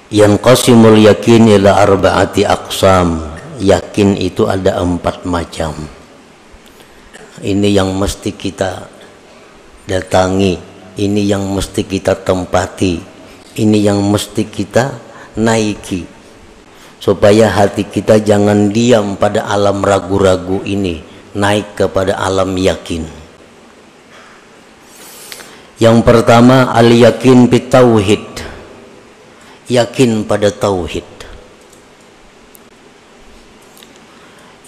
Yanqasimul yakin ila arba'ati aqsam. Yakin itu ada 4 macam. Ini yang mesti kita datangi, ini yang mesti kita tempati, ini yang mesti kita naiki, supaya hati kita jangan diam pada alam ragu-ragu ini, naik kepada alam yakin. Yang pertama, al-yakin bitauhid, yakin pada tauhid.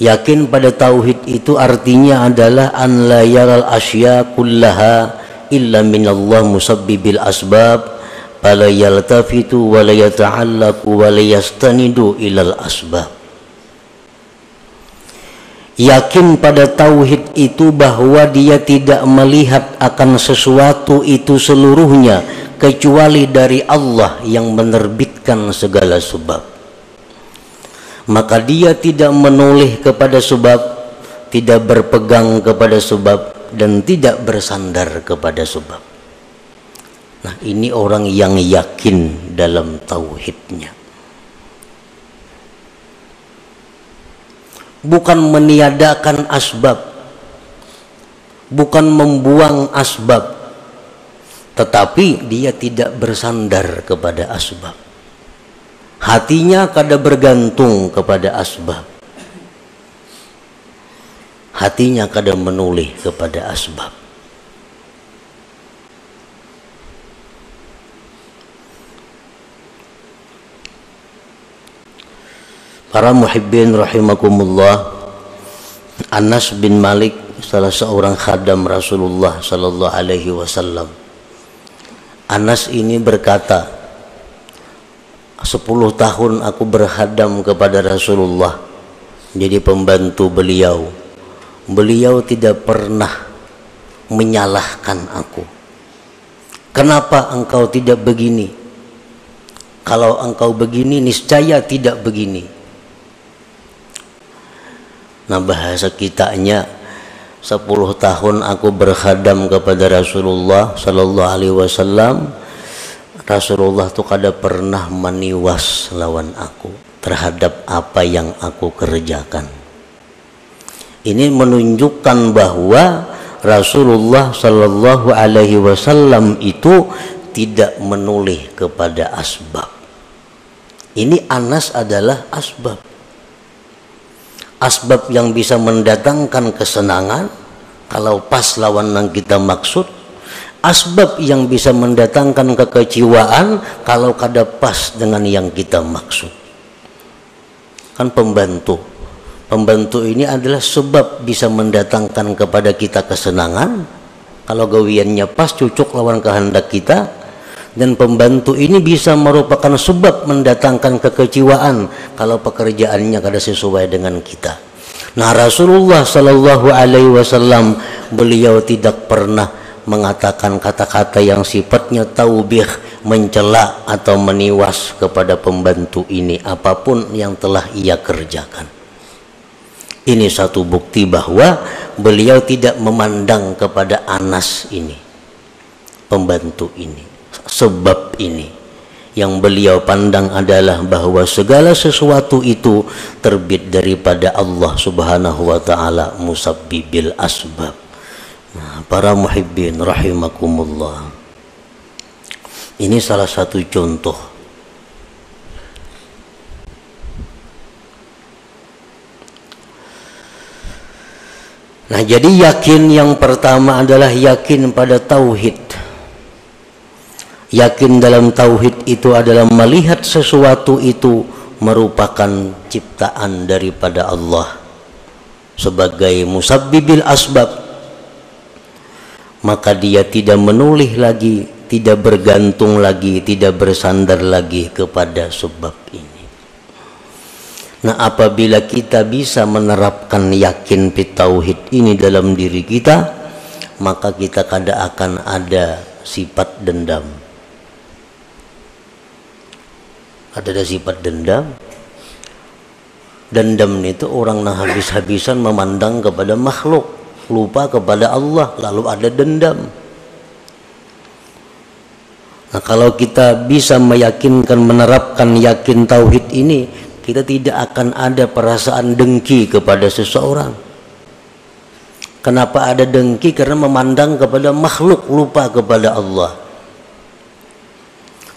Yakin pada tauhid itu artinya adalah an la yaral asya kullaha illa minallah musabbibil asbab fala yaltafitu wa la yata'allaqu wa la yastanidu ilal asbab. Yakin pada tauhid itu bahwa dia tidak melihat akan sesuatu itu seluruhnya kecuali dari Allah yang menerbitkan segala sebab. Maka dia tidak menoleh kepada sebab, tidak berpegang kepada sebab, dan tidak bersandar kepada sebab. Nah, ini orang yang yakin dalam tauhidnya. Bukan meniadakan asbab, bukan membuang asbab, tetapi dia tidak bersandar kepada asbab. Hatinya kada bergantung kepada asbab, hatinya kada menoleh kepada asbab. Para muhibbin rahimakumullah, Anas bin Malik, salah seorang khadam Rasulullah sallallahu alaihi wasallam. Anas ini berkata, 10 tahun aku berkhadam kepada Rasulullah, jadi pembantu beliau. Beliau tidak pernah menyalahkan aku. Kenapa engkau tidak begini? Kalau engkau begini, niscaya tidak begini. Nah, bahasa kitanya, 10 tahun aku berkhadam kepada Rasulullah sallallahu alaihi wasallam. Rasulullah tuh kada pernah meniwas lawan aku terhadap apa yang aku kerjakan. Ini menunjukkan bahwa Rasulullah sallallahu alaihi wasallam itu tidak menoleh kepada asbab. Ini Anas adalah asbab. Asbab yang bisa mendatangkan kesenangan kalau pas lawan yang kita maksud. Asbab yang bisa mendatangkan kekecewaan kalau kada pas dengan yang kita maksud. Kan pembantu ini adalah sebab bisa mendatangkan kepada kita kesenangan kalau gawiannya pas cocok lawan kehendak kita, dan pembantu ini bisa merupakan sebab mendatangkan kekecewaan kalau pekerjaannya kada sesuai dengan kita. Nah, Rasulullah sallallahu alaihi wasallam, beliau tidak pernah mengatakan kata-kata yang sifatnya taubih, mencela atau meniwas kepada pembantu ini apapun yang telah ia kerjakan. Ini satu bukti bahwa beliau tidak memandang kepada Anas ini, pembantu ini, sebab ini. Yang beliau pandang adalah bahwa segala sesuatu itu terbit daripada Allah subhanahu wa ta'ala, musabbibil asbab. Nah, para muhibbin rahimakumullah, ini salah satu contoh. Nah, jadi yakin yang pertama adalah yakin pada tauhid. Yakin dalam tauhid itu adalah melihat sesuatu itu merupakan ciptaan daripada Allah sebagai musabbibil asbab. Maka dia tidak menoleh lagi, tidak bergantung lagi, tidak bersandar lagi kepada sebab ini. Nah, apabila kita bisa menerapkan yakin bitauhid ini dalam diri kita, maka kita kada akan ada sifat dendam. Ada sifat dendam. Dendam itu orang yang habis-habisan memandang kepada makhluk, lupa kepada Allah, lalu ada dendam. Nah, kalau kita bisa meyakinkan, menerapkan yakin tauhid ini, kita tidak akan ada perasaan dengki kepada seseorang. Kenapa ada dengki? Karena memandang kepada makhluk, lupa kepada Allah.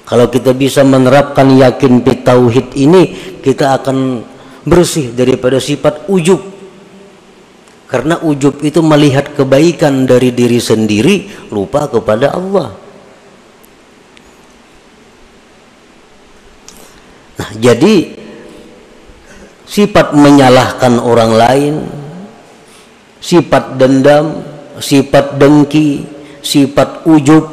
Kalau kita bisa menerapkan yakin tauhid ini, kita akan bersih daripada sifat ujub. Karena ujub itu melihat kebaikan dari diri sendiri, lupa kepada Allah. Nah, jadi sifat menyalahkan orang lain, sifat dendam, sifat dengki, sifat ujub,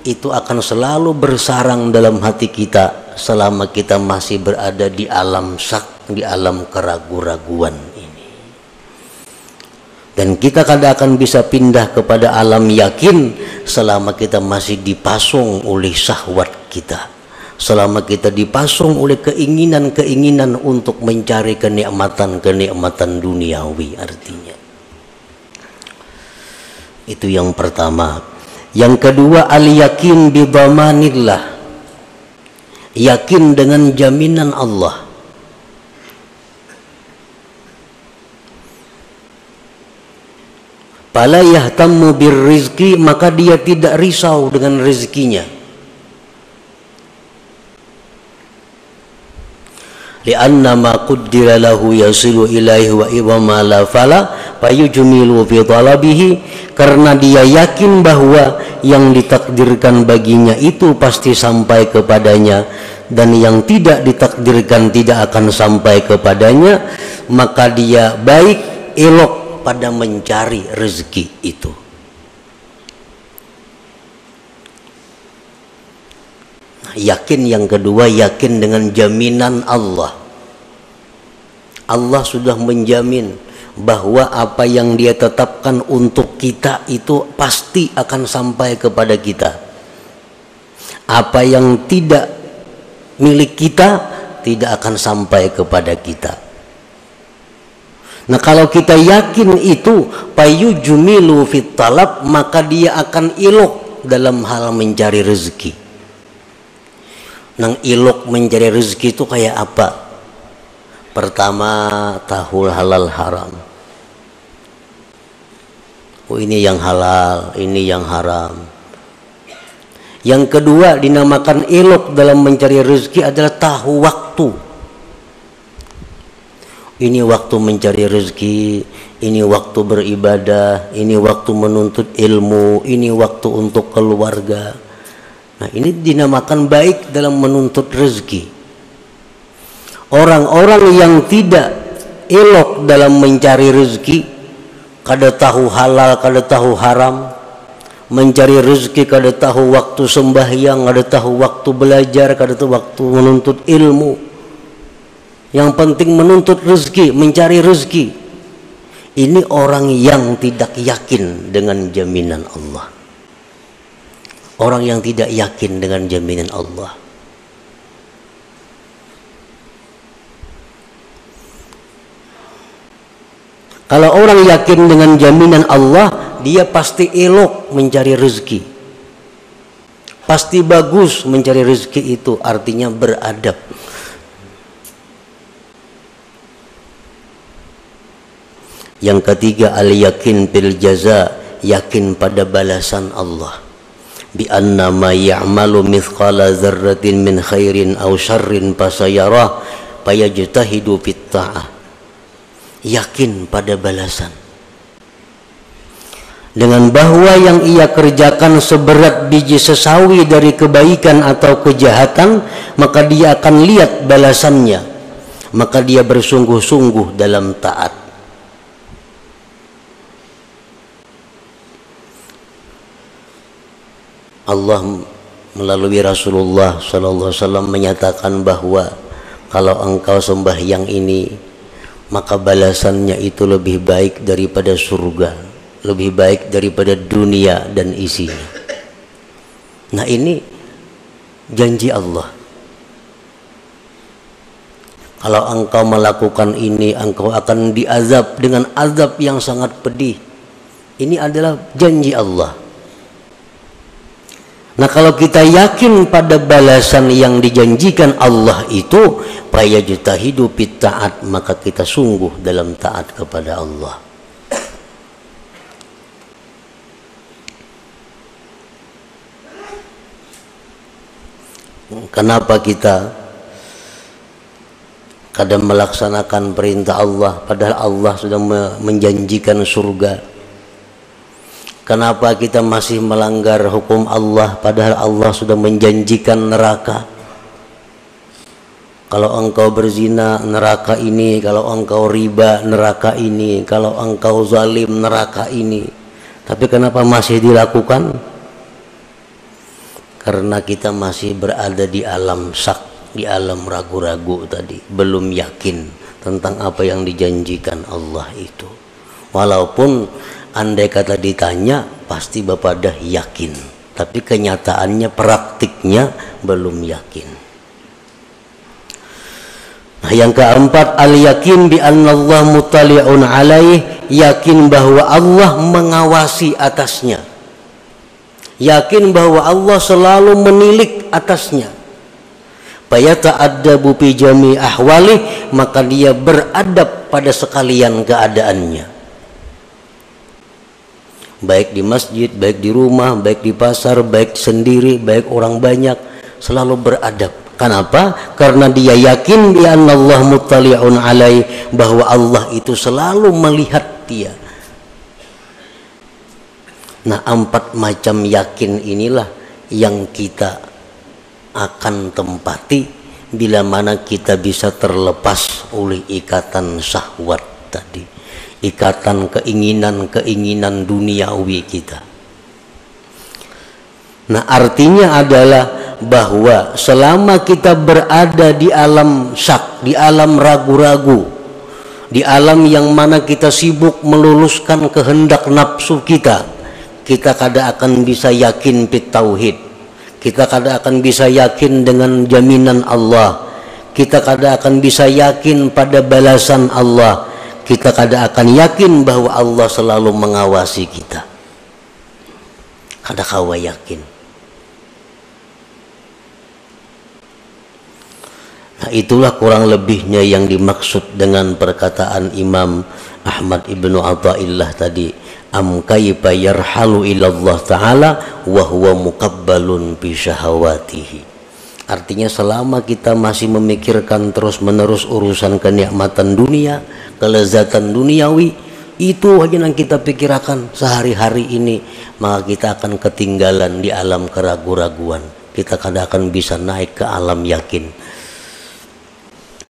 itu akan selalu bersarang dalam hati kita selama kita masih berada di alam syak, di alam keraguan-raguan ini. Dan kita kadang akan bisa pindah kepada alam yakin selama kita masih dipasung oleh syahwat kita, selama kita dipasung oleh keinginan-keinginan untuk mencari kenikmatan-kenikmatan duniawi. Artinya itu yang pertama. Yang kedua, al-yakin bi dhamanillah, yakin dengan jaminan Allah. Fala yahtammu birrizqi, maka dia tidak risau dengan rezekinya. Lianna ma qaddara lahu yasilu ilaihi wa idama la fala fayujmilu fi talabihi, karena dia yakin bahwa yang ditakdirkan baginya itu pasti sampai kepadanya, dan yang tidak ditakdirkan tidak akan sampai kepadanya, maka dia baik elok pada mencari rezeki itu. Yakin yang kedua, yakin dengan jaminan Allah. Allah sudah menjamin bahwa apa yang dia tetapkan untuk kita itu pasti akan sampai kepada kita. Apa yang tidak milik kita tidak akan sampai kepada kita. Nah, kalau kita yakin itu, payujmilu fit talab, maka dia akan ilok dalam hal mencari rezeki. Nang ilok mencari rezeki itu kayak apa? Pertama, tahu halal haram. Oh, ini yang halal, ini yang haram. Yang kedua, dinamakan ilok dalam mencari rezeki adalah tahu waktu. Ini waktu mencari rezeki, ini waktu beribadah, ini waktu menuntut ilmu, ini waktu untuk keluarga. Nah, ini dinamakan baik dalam menuntut rezeki. Orang-orang yang tidak elok dalam mencari rezeki, kada tahu halal, kada tahu haram, mencari rezeki kada tahu waktu sembahyang, kada tahu waktu belajar, kada tahu waktu menuntut ilmu. Yang penting menuntut rezeki, mencari rezeki. Ini orang yang tidak yakin dengan jaminan Allah. Orang yang tidak yakin dengan jaminan Allah. Kalau orang yakin dengan jaminan Allah, dia pasti elok mencari rezeki. Pasti bagus mencari rezeki itu, artinya beradab. Yang ketiga, al-yakin bil jaza, yakin pada balasan Allah. Bi anna ma ya'malu mithqala dzarratin min khairin aw syarrin fasayarah fayajtahidu fit ta'ah. Yakin pada balasan, dengan bahwa yang ia kerjakan seberat biji sesawi dari kebaikan atau kejahatan, maka dia akan lihat balasannya, maka dia bersungguh-sungguh dalam taat. Allah melalui Rasulullah SAW menyatakan bahwa kalau engkau sembahyang ini, maka balasannya itu lebih baik daripada surga, lebih baik daripada dunia dan isinya. Nah, ini janji Allah. Kalau engkau melakukan ini, engkau akan diazab dengan azab yang sangat pedih. Ini adalah janji Allah. Nah, kalau kita yakin pada balasan yang dijanjikan Allah itu, fayajtahidu fit taat, maka kita sungguh dalam taat kepada Allah. Kenapa kita kadang melaksanakan perintah Allah padahal Allah sudah menjanjikan surga? Kenapa kita masih melanggar hukum Allah padahal Allah sudah menjanjikan neraka? Kalau engkau berzina, neraka ini. Kalau engkau riba, neraka ini. Kalau engkau zalim, neraka ini. Tapi kenapa masih dilakukan? Karena kita masih berada di alam syak, di alam ragu-ragu tadi, belum yakin tentang apa yang dijanjikan Allah itu. Walaupun andai kata ditanya, pasti Bapak dah yakin, tapi kenyataannya, praktiknya belum yakin. Nah, yang keempat, al-yakin bi annallaha muttali'un alaih, yakin bahwa Allah mengawasi atasnya, yakin bahwa Allah selalu menilik atasnya. Fayata'addabu bi jami' ahwali, maka dia beradab pada sekalian keadaannya, baik di masjid, baik di rumah, baik di pasar, baik sendiri, baik orang banyak, selalu beradab. Kenapa? Karena dia yakin bi annallaha muttali'un alaih, bahwa Allah itu selalu melihat dia. Nah, 4 macam yakin inilah yang kita akan tempati bila mana kita bisa terlepas oleh ikatan syahwat tadi, ikatan keinginan duniawi kita. Nah, artinya adalah bahwa selama kita berada di alam syak, di alam ragu-ragu, di alam yang mana kita sibuk meluluskan kehendak nafsu kita, kita kada akan bisa yakin fit tauhid, kita kada akan bisa yakin dengan jaminan Allah, kita kada akan bisa yakin pada balasan Allah, kita kada akan yakin bahwa Allah selalu mengawasi kita. Kada kawa yakin. Nah, itulah kurang lebihnya yang dimaksud dengan perkataan Imam Ahmad ibnu Athaillah tadi, am kaifa yarhalu ilallah ta'ala wa huwa muqabbalun bi syahawatihi. Artinya selama kita masih memikirkan terus-menerus urusan kenikmatan dunia, kelezatan duniawi, itu aja yang kita pikirkan sehari-hari ini, maka kita akan ketinggalan di alam keraguan-raguan. Kita kadang akan bisa naik ke alam yakin.